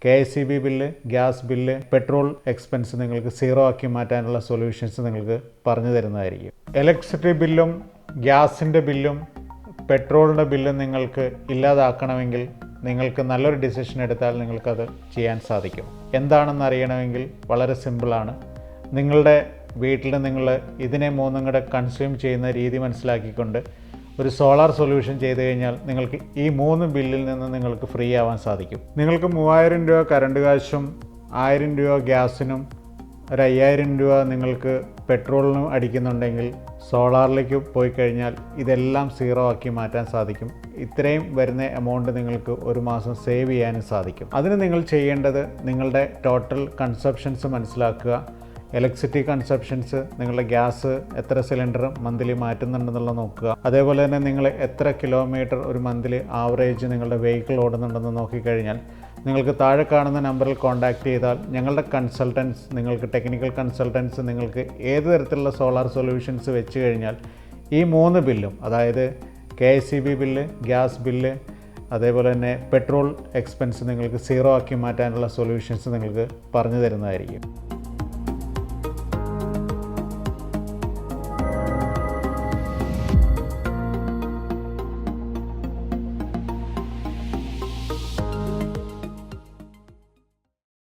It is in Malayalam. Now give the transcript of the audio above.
KSEB bill, gas bill, petrol expense നിങ്ങൾക്ക് സീറോ ആക്കി മാറ്റാനുള്ള സൊല്യൂഷൻസ് നിങ്ങൾക്ക് പറഞ്ഞു തരുന്നതായിരിക്കും. ഇലക്ട്രിസിറ്റി ബില്ലും ഗ്യാസിൻ്റെ ബില്ലും പെട്രോളിൻ്റെ ബില്ലും നിങ്ങൾക്ക് ഇല്ലാതാക്കണമെങ്കിൽ നിങ്ങൾക്ക് നല്ലൊരു ഡിസിഷൻ എടുത്താൽ നിങ്ങൾക്കത് ചെയ്യാൻ സാധിക്കും. എന്താണെന്ന് അറിയണമെങ്കിൽ വളരെ സിമ്പിളാണ്. നിങ്ങളുടെ വീട്ടിൽ നിങ്ങൾ ഇതിനെ മൂന്നും കൂടെ കൺസ്യൂം ചെയ്യുന്ന രീതി മനസ്സിലാക്കിക്കൊണ്ട് ഒരു സോളാർ സൊല്യൂഷൻ ചെയ്ത് കഴിഞ്ഞാൽ നിങ്ങൾക്ക് ഈ 3 ബില്ലിൽ നിന്ന് നിങ്ങൾക്ക് ഫ്രീ ആവാൻ സാധിക്കും. നിങ്ങൾക്ക് 3000 രൂപ കറണ്ട് കാശും 1000 രൂപ ഗ്യാസിനും ഒരു 5000 രൂപ നിങ്ങൾക്ക് പെട്രോളിനും അടിക്കുന്നുണ്ടെങ്കിൽ സോളാറിലേക്ക് പോയി കഴിഞ്ഞാൽ ഇതെല്ലാം സീറോ ആക്കി മാറ്റാൻ സാധിക്കും. ഇത്രയും വരുന്ന എമൗണ്ട് നിങ്ങൾക്ക് ഒരു മാസം സേവ് ചെയ്യാനും സാധിക്കും. അതിന് നിങ്ങൾ ചെയ്യേണ്ടത് നിങ്ങളുടെ ടോട്ടൽ കൺസപ്ഷൻസ് മനസ്സിലാക്കുക. ഇലക്ട്രിസിറ്റി കൺസപ്ഷൻസ്, നിങ്ങളുടെ ഗ്യാസ് എത്ര സിലിണ്ടർ മന്ത്ലി മാറ്റുന്നുണ്ടെന്നുള്ളത് നോക്കുക. അതേപോലെ തന്നെ നിങ്ങൾ എത്ര കിലോമീറ്റർ ഒരു മന്ത്ലി ആവറേജ് നിങ്ങളുടെ വെഹിക്കിൾ ഓടുന്നുണ്ടെന്ന് നോക്കിക്കഴിഞ്ഞാൽ നിങ്ങൾക്ക് താഴെ കാണുന്ന നമ്പറിൽ കോൺടാക്റ്റ് ചെയ്താൽ ഞങ്ങളുടെ കൺസൾട്ടൻസ് നിങ്ങൾക്ക് ടെക്നിക്കൽ കൺസൾട്ടൻസ് നിങ്ങൾക്ക് ഏത് തരത്തിലുള്ള സോളാർ സൊല്യൂഷൻസ് വെച്ച് കഴിഞ്ഞാൽ ഈ 3 ബില്ലും, അതായത് KSEB ബില്ല്, ഗ്യാസ് ബില്ല്, അതേപോലെ തന്നെ പെട്രോൾ എക്സ്പെൻസ് നിങ്ങൾക്ക് സീറോ ആക്കി മാറ്റാനുള്ള സൊല്യൂഷൻസ് നിങ്ങൾക്ക് പറഞ്ഞു തരുന്നതായിരിക്കും.